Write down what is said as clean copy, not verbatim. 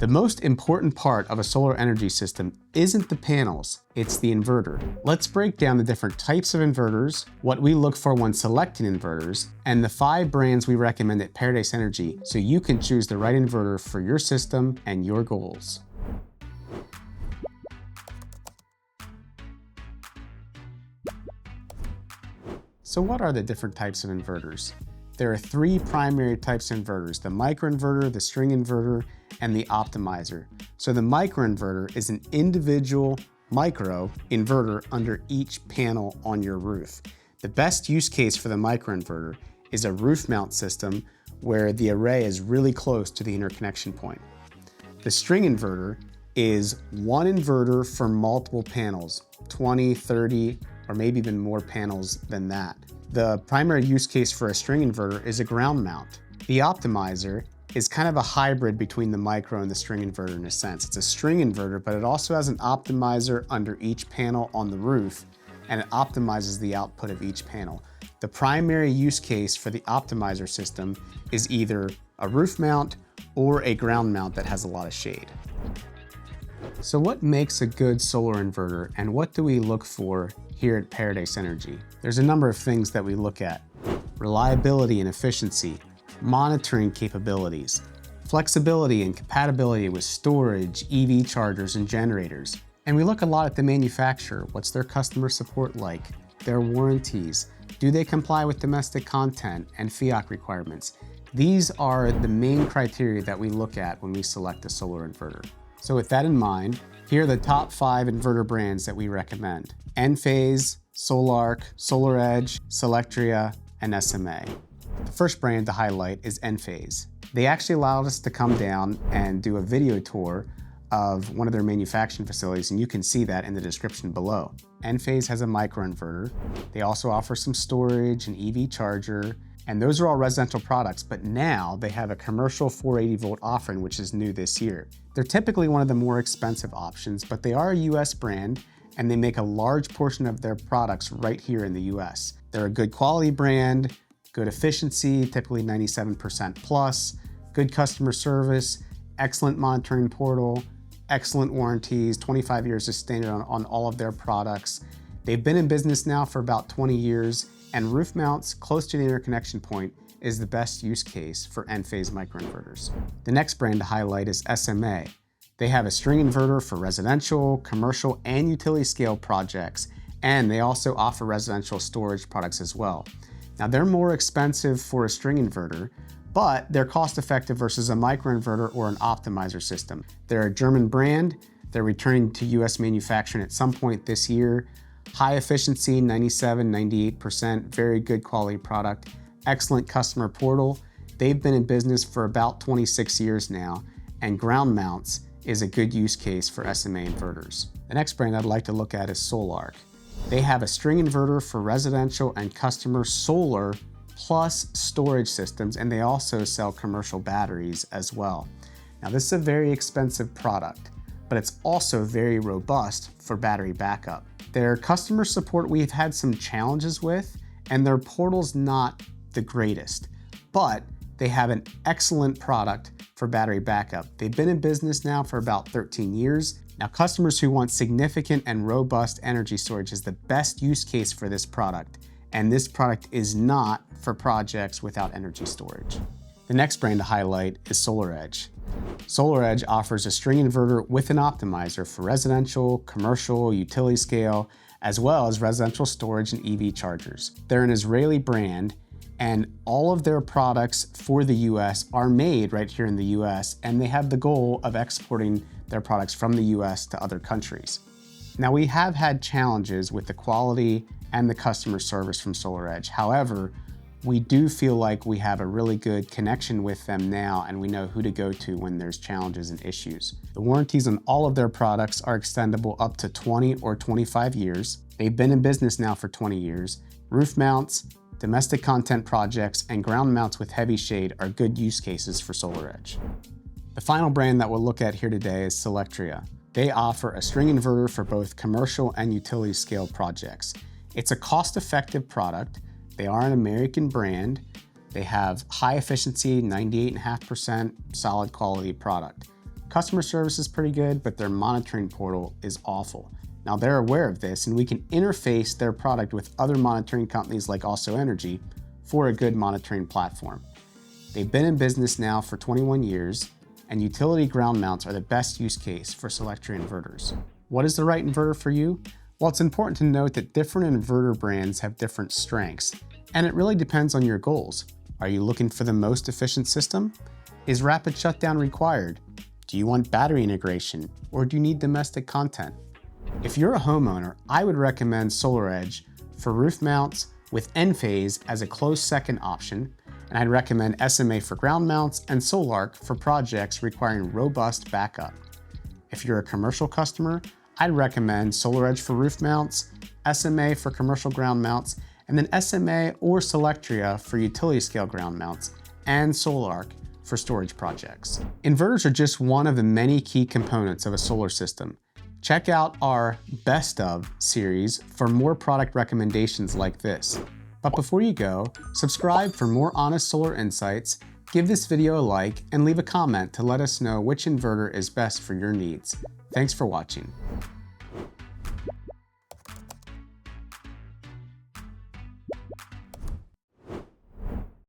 The most important part of a solar energy system isn't the panels, it's the inverter. Let's break down the different types of inverters, what we look for when selecting inverters, and the 5 brands we recommend at Paradise Energy so you can choose the right inverter for your system and your goals. So what are the different types of inverters? There are 3 primary types of inverters: the microinverter, the string inverter, and the optimizer. So the microinverter is an individual micro inverter under each panel on your roof. The best use case for the microinverter is a roof mount system where the array is really close to the interconnection point. The string inverter is one inverter for multiple panels, 20, 30, or maybe even more panels than that. The primary use case for a string inverter is a ground mount. The optimizer is kind of a hybrid between the micro and the string inverter in a sense. It's a string inverter, but it also has an optimizer under each panel on the roof, and it optimizes the output of each panel. The primary use case for the optimizer system is either a roof mount or a ground mount that has a lot of shade. So what makes a good solar inverter, and what do we look for here at Paradise Energy? There's a number of things that we look at: reliability and efficiency, monitoring capabilities, flexibility and compatibility with storage, EV chargers, and generators. And we look a lot at the manufacturer. What's their customer support like? Their warranties? Do they comply with domestic content and FIAC requirements? These are the main criteria that we look at when we select a solar inverter. So with that in mind, here are the top 5 inverter brands that we recommend: Enphase, Sol-Ark, SolarEdge, Solectria, and SMA. The first brand to highlight is Enphase. They actually allowed us to come down and do a video tour of one of their manufacturing facilities, and you can see that in the description below. Enphase has a microinverter. They also offer some storage, an EV charger, and those are all residential products, but now they have a commercial 480 volt offering, which is new this year. They're typically one of the more expensive options, but they are a US brand, and they make a large portion of their products right here in the US. They're a good quality brand, good efficiency, typically 97% plus, good customer service, excellent monitoring portal, excellent warranties, 25 years is standard on all of their products. They've been in business now for about 20 years, and roof mounts close to the interconnection point is the best use case for Enphase microinverters. The next brand to highlight is SMA. They have a string inverter for residential, commercial, and utility scale projects, and they also offer residential storage products as well. Now, they're more expensive for a string inverter, but they're cost effective versus a microinverter or an optimizer system. They're a German brand. They're returning to US manufacturing at some point this year. High efficiency, 97, 98%, very good quality product, excellent customer portal. They've been in business for about 26 years now, and ground mounts is a good use case for SMA inverters. The next brand I'd like to look at is Sol-Ark. They have a string inverter for residential and customer solar plus storage systems, and they also sell commercial batteries as well. Now, this is a very expensive product, but it's also very robust for battery backup. Their customer support we've had some challenges with, and their portal's not the greatest, but they have an excellent product for battery backup. They've been in business now for about 13 years. Now, customers who want significant and robust energy storage is the best use case for this product, and this product is not for projects without energy storage. The next brand to highlight is SolarEdge. SolarEdge offers a string inverter with an optimizer for residential, commercial, utility scale, as well as residential storage and EV chargers. They're an Israeli brand, and all of their products for the US are made right here in the US, and they have the goal of exporting their products from the US to other countries. Now, we have had challenges with the quality and the customer service from SolarEdge. However, we do feel like we have a really good connection with them now, and we know who to go to when there's challenges and issues. The warranties on all of their products are extendable up to 20 or 25 years. They've been in business now for 20 years. Roof mounts, domestic content projects, and ground mounts with heavy shade are good use cases for SolarEdge. The final brand that we'll look at here today is Solectria. They offer a string inverter for both commercial and utility scale projects. It's a cost-effective product. They are an American brand. They have high efficiency, 98.5% solid quality product. Customer service is pretty good, but their monitoring portal is awful. Now they're aware of this, and we can interface their product with other monitoring companies like AlsoEnergy for a good monitoring platform. They've been in business now for 21 years, and utility ground mounts are the best use case for Solectria inverters. What is the right inverter for you? Well, it's important to note that different inverter brands have different strengths, and it really depends on your goals. Are you looking for the most efficient system? Is rapid shutdown required? Do you want battery integration, or do you need domestic content? If you're a homeowner, I would recommend SolarEdge for roof mounts with Enphase as a close second option, and I'd recommend SMA for ground mounts and Sol-Ark for projects requiring robust backup. If you're a commercial customer, I'd recommend SolarEdge for roof mounts, SMA for commercial ground mounts, and then SMA or Solectria for utility scale ground mounts, and Sol-Ark for storage projects. Inverters are just one of the many key components of a solar system. Check out our Best Of series for more product recommendations like this. But before you go, subscribe for more honest solar insights, give this video a like, and leave a comment to let us know which inverter is best for your needs. Thanks for watching.